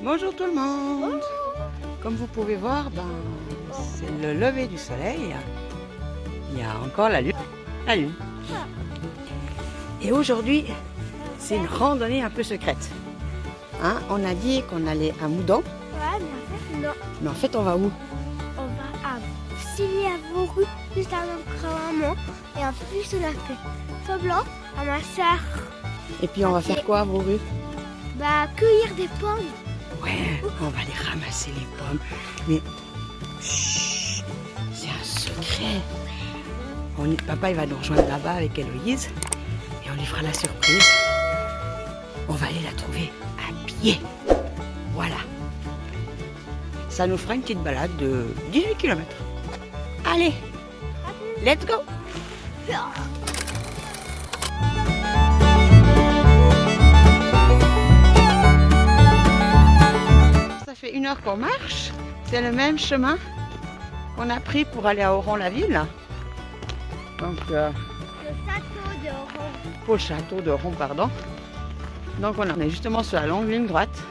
Bonjour tout le monde. Comme vous pouvez voir, c'est le lever du soleil. Il y a encore la lune. Et aujourd'hui, c'est une randonnée un peu secrète. Hein, on a dit qu'on allait à Moudon. Ouais, mais en fait, non. Mais en fait, on va où? On va à Silly-à-Vauru, juste avant Cramont. Et en plus, on a fait Feu-Blanc à ma soeur. Et puis on va faire quoi à Vauru? Bah, cueillir des pommes. Ouais, on va aller ramasser les pommes. Mais chut, c'est un secret. Papa il va nous rejoindre là-bas avec Héloïse et on lui fera la surprise. On va aller la trouver à pied. Voilà. Ça nous fera une petite balade de 18 km. Allez, let's go. Ça fait 1 heure qu'on marche. C'est le même chemin qu'on a pris pour aller à Oron-la-Ville. Donc, Le château de Oron. au château d'Oron, pardon. Donc on est justement sur la longue ligne droite.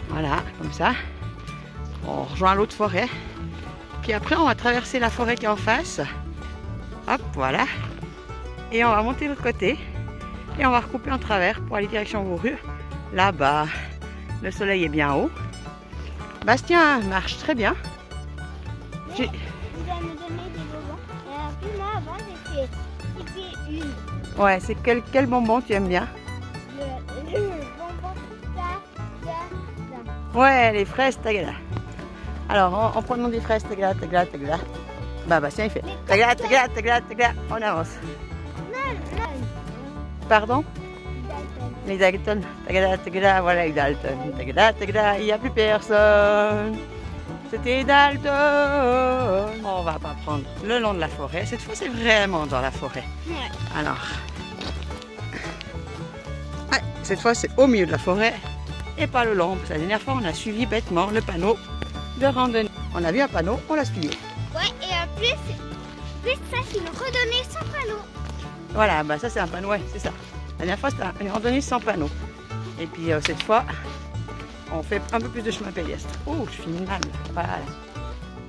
Voilà, comme ça. On rejoint l'autre forêt. Puis après, on va traverser la forêt qui est en face. Hop, voilà. Et on va monter de l'autre côté. Et on va recouper en travers pour aller direction Vauru. Là-bas, le soleil est bien haut. Bastien marche très bien. Il va me donner des bonbons. Et puis moi, avant, j'ai fait une. Ouais, c'est quel bonbon tu aimes bien? Le bonbon Tagada. Ouais, les fraises Tagada. Alors, en prenant des fraises Tagada, Tagada, Tagada. Bastien il fait Tagada, Tagada, Tagada, Tagada. On avance. Non. Pardon? Les Dalton. Tagada, Tagada, voilà les Dalton. Tagada, Tagada, il n'y a plus personne. C'était Dalton. On va pas prendre le long de la forêt. Cette fois, c'est vraiment dans la forêt. Ouais. Alors, ouais, cette fois, c'est au milieu de la forêt et pas le long. Parce que la dernière fois, on a suivi bêtement le panneau de randonnée. On a vu un panneau, on l'a suivi. Ouais, et en plus ça, c'est une randonnée sans panneau. Voilà, ça c'est un panneau, ouais, c'est ça. La dernière fois, c'était une randonnée sans panneau. Et puis cette fois, on fait un peu plus de chemin pédestre. Oh, je suis mal. Voilà.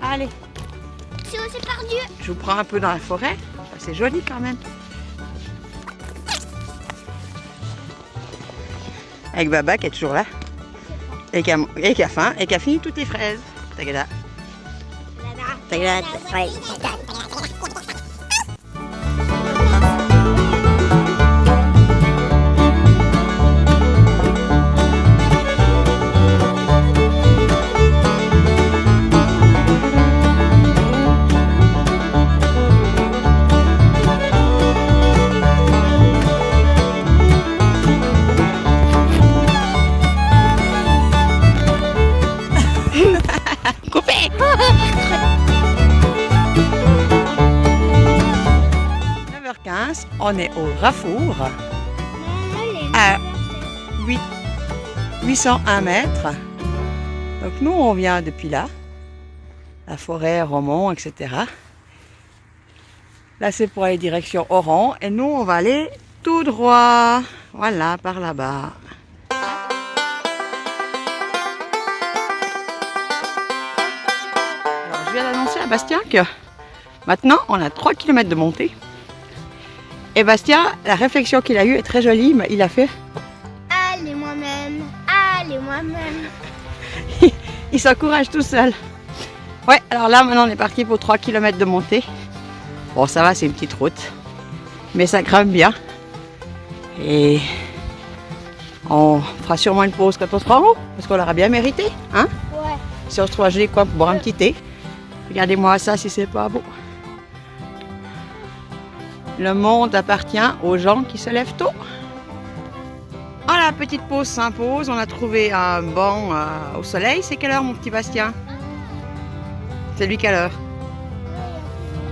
Allez, C'est aussi perdu. je vous prends un peu dans la forêt. C'est joli quand même. Avec Baba qui est toujours là. Et qui a faim et qui a fini toutes les fraises. Tagada. Tagada. Coupé. 9h15, on est au Rafour à 801 mètres. Donc nous, on vient depuis là, la forêt, Romont, etc. Là, c'est pour aller direction Oron. Et nous, on va aller tout droit. Voilà, par là-bas. Alors, je viens d'annoncer à Bastien que maintenant, on a 3 km de montée. Et Bastien, la réflexion qu'il a eue est très jolie. Il a fait... Allez moi-même. Il s'encourage tout seul. Ouais, alors là, maintenant, on est parti pour 3 km de montée. Bon, ça va, c'est une petite route. Mais ça grimpe bien. Et on fera sûrement une pause quand on sera en haut. Parce qu'on l'aura bien mérité. Hein? Ouais. Si on se trouve à joli coin pour boire un petit thé. Regardez-moi ça si c'est pas beau. Le monde appartient aux gens qui se lèvent tôt. Oh, la petite pause s'impose. On a trouvé un banc au soleil. C'est quelle heure, mon petit Bastien? C'est lui quelle heure?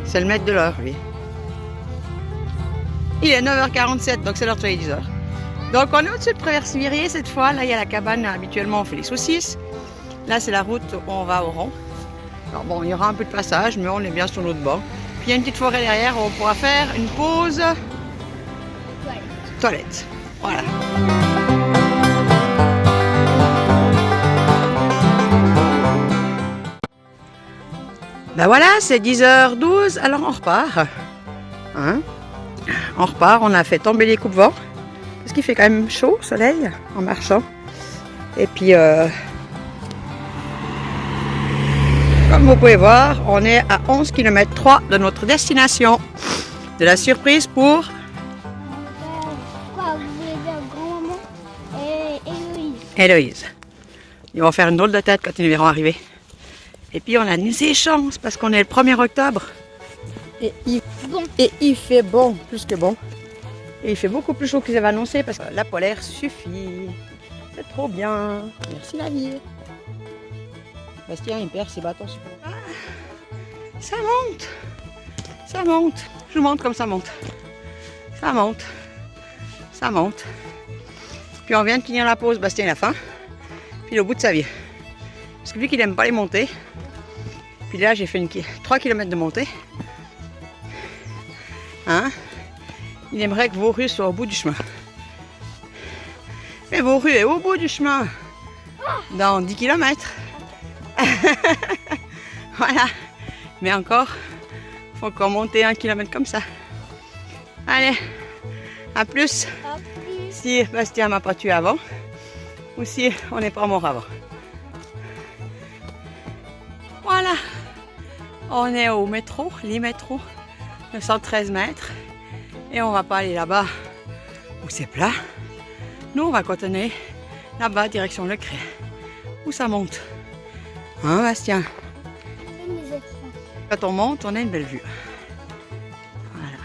C'est le maître de l'heure, lui. Il est 9h47, donc c'est l'heure de soleil 10h. Donc on est au-dessus de Préversvirier cette fois. Là, il y a la cabane. Habituellement, on fait les saucisses. Là, c'est la route où on va au Oron. Alors bon, il y aura un peu de passage, mais on est bien sur l'autre bord. Puis il y a une petite forêt derrière où on pourra faire une pause toilette. Voilà. Ben voilà, c'est 10h12, alors on repart. Hein? On repart, on a fait tomber les coupe-vents. Parce qu'il fait quand même chaud, soleil, en marchant. Et puis, comme vous pouvez voir, on est à 11 km 3 de notre destination. De la surprise pour Quoi, vous voulez dire grand-maman et Héloïse? Héloïse. Ils vont faire une drôle de tête quand ils nous verront arriver. Et puis on a des chances parce qu'on est le 1er octobre. Et il fait bon, plus que bon. Et il fait beaucoup plus chaud qu'ils avaient annoncé parce que la polaire suffit. C'est trop bien. Merci la vie. Bastien, il perd ses bâtons super. Ah, ça monte. Ça monte. Je vous montre comme ça monte. Ça monte. Ça monte. Puis on vient de finir la pause. Bastien il a faim. Puis il est au bout de sa vie. Parce que vu qu'il n'aime pas les montées. Puis là j'ai fait 3 km de montée. Hein? Il aimerait que vos rues soient au bout du chemin. Mais vos rues est au bout du chemin. Dans 10 km. Voilà. Mais encore, il faut encore monter 1 km comme ça. Allez, à plus. Si Bastien m'a pas tué avant. Ou si on n'est pas mort avant. Voilà. On est au métro, les métros. 913 mètres. Et on va pas aller là-bas où c'est plat. Nous, on va continuer là-bas, direction Le Cré, où ça monte. Hein, Bastien? Quand on monte, on a une belle vue. Voilà.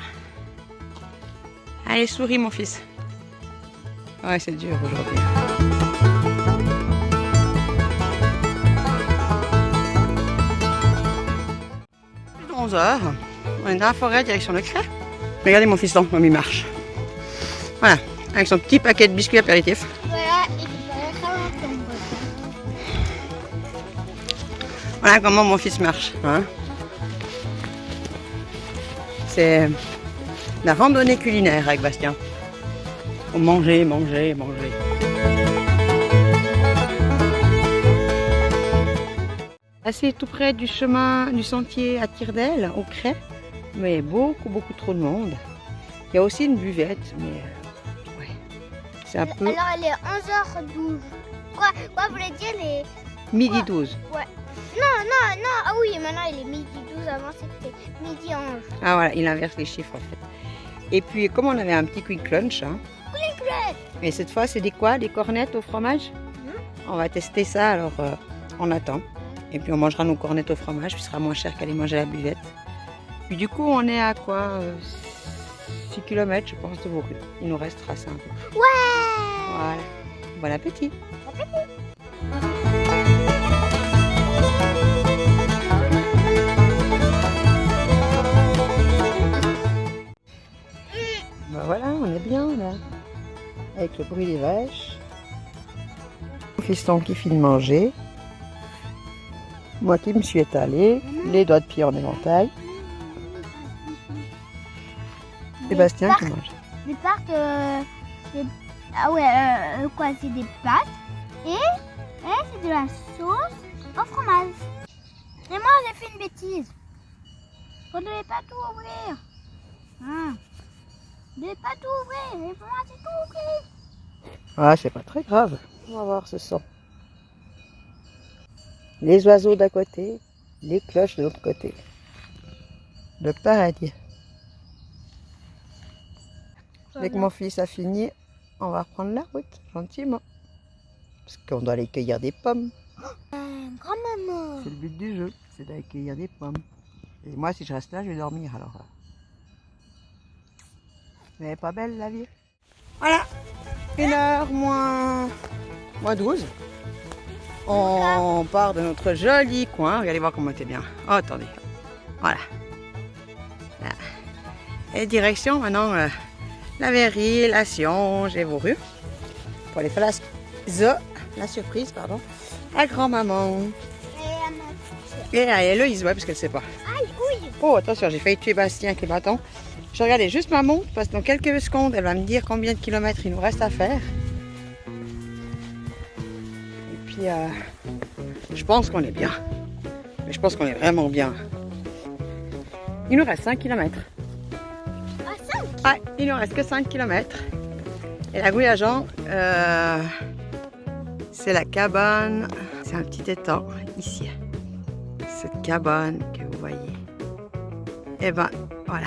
Allez, souris, mon fils. Ouais, c'est dur aujourd'hui. Plus de 11h. On est dans la forêt, direction Le Cré. Regardez mon fiston, comme il marche. Voilà, avec son petit paquet de biscuits apéritifs. Voilà, et il va ralentir. Voilà comment mon fils marche. Hein. C'est la randonnée culinaire avec Bastien. Faut manger, manger, manger. Assez tout près du chemin, du sentier à Tire-d'Aile, au Cré. Mais beaucoup trop de monde. Il y a aussi une buvette, mais ouais, c'est un peu... Alors elle est 11h12. Quoi vous voulez dire les... Midi Quoi 12. Ouais. Non. Ah oui, maintenant il est midi 12. Avant c'était midi 11. Ah voilà, il inverse les chiffres en fait. Et puis comme on avait un petit quick lunch, hein, et cette fois c'est des quoi? Des cornettes au fromage? On va tester ça, alors on attend. Et puis on mangera nos cornettes au fromage, puis ce sera moins cher qu'aller manger à la buvette. Puis du coup, on est à quoi 6 km, je pense, de vos rues. Il nous restera ça un peu. Ouais. Voilà. Bon appétit. Ben voilà, on est bien là. Avec le bruit des vaches. Mon fiston qui finit de manger. Moi qui me suis étalée. Les doigts de pied en éventail. Sébastien qui mange. Des pâtes, ah ouais, quoi, c'est des pâtes et c'est de la sauce au fromage. Et moi j'ai fait une bêtise. On ne devait pas tout ouvrir. Hein. On ne devait pas tout ouvrir. Et pour moi c'est tout ouvert. Ah, c'est pas très grave. On va voir ce son. Les oiseaux d'un côté, les cloches de l'autre côté. Le paradis. Dès que mon fils a fini, on va reprendre la route, gentiment. Parce qu'on doit aller cueillir des pommes. Grand-maman. C'est le but du jeu, c'est d'aller cueillir des pommes. Et moi, si je reste là, je vais dormir alors. Elle n'est pas belle la vie. Voilà, 1h moins 12. On part de notre joli coin. Regardez voir comment c'est bien. Oh, attendez. Voilà. Là. Et direction maintenant la Verrie, la Sionge et vos rues. Pour aller faire la surprise, pardon, à grand-maman. Et à Héloïse, ouais, parce qu'elle ne sait pas. Aïe, oui. Oh, attention, j'ai failli tuer Bastien avec les bâtons. Je regardais juste ma montre parce que dans quelques secondes, elle va me dire combien de kilomètres il nous reste à faire. Et puis, je pense qu'on est bien. Mais je pense qu'on est vraiment bien. Il nous reste 5 km. Ah, 5. Ouais, il nous reste que 5 km. Et la Gouille à Jean, c'est la cabane. C'est un petit étang ici. Cette cabane que vous voyez. Et ben voilà.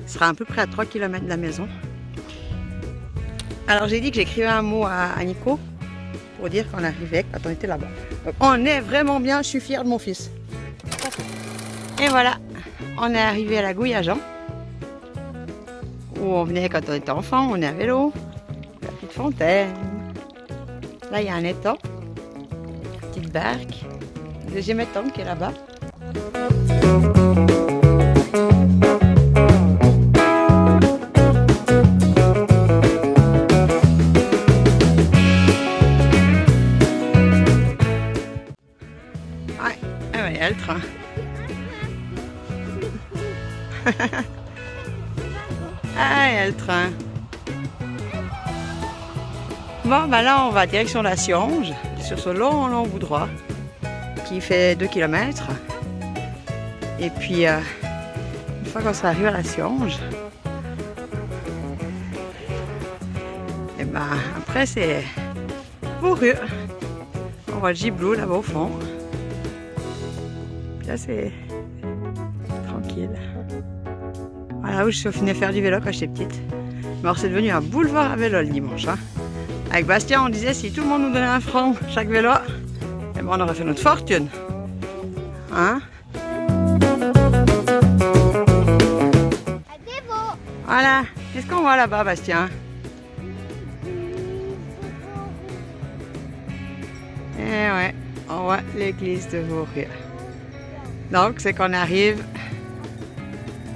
Ce sera à peu près à 3 km de la maison. Alors j'ai dit que j'écrivais un mot à Nico pour dire qu'on arrivait quand on était là-bas. Donc on est vraiment bien, je suis fière de mon fils. Et voilà, on est arrivé à la Gouille à Jean. Où on venait quand on était enfant, on est à vélo. La petite fontaine. Là il y a un étang. Une petite barque. Le deuxième étang qui est là-bas. Il y a le train. Ah, il y a le train. Bon, ben là, on va direction la Sionge, sur ce long bout droit, qui fait 2 km. Et puis, une fois qu'on sera arrivé à la Sionge, et ben après, c'est Beauru. On voit le Gibelot là-bas au fond. Là, c'est tranquille. Voilà où je venais faire du vélo quand j'étais petite. Mais alors, c'est devenu un boulevard à vélo le dimanche. Hein. Avec Bastien, on disait si tout le monde nous donnait 1 franc chaque vélo, eh ben, on aurait fait notre fortune. Hein? Voilà. Qu'est-ce qu'on voit là-bas, Bastien? Eh ouais, on voit l'église de Beauru. Donc, c'est qu'on arrive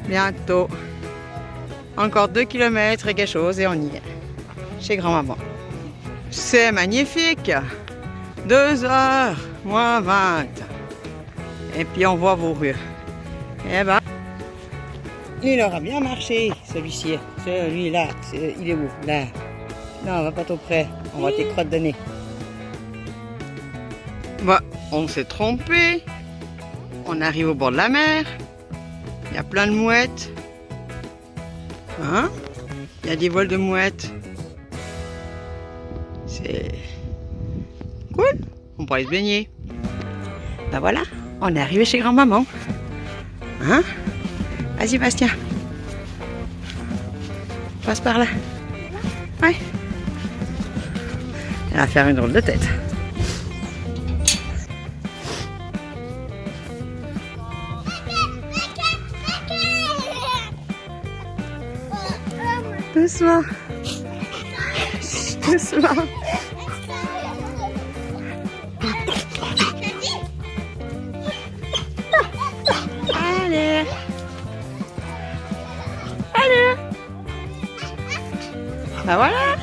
bientôt. Encore 2 km et quelque chose et on y est. Chez grand-maman. C'est magnifique. 2h moins 20. Et puis on voit Beauru. Eh ben, il aura bien marché, celui-ci. Celui-là, il est où? Là. Non, on va pas trop près. On voit tes crottes de nez. Bah, on s'est trompé. On arrive au bord de la mer. Il y a plein de mouettes. Hein? Il y a des vols de mouettes. C'est cool. On pourrait se baigner. Ben voilà, on est arrivé chez grand-maman. Hein? Vas-y, Bastien. Passe par là. Ouais. Elle va faire une drôle de tête. Doucement. Doucement. Allez. Allez. Ben voilà.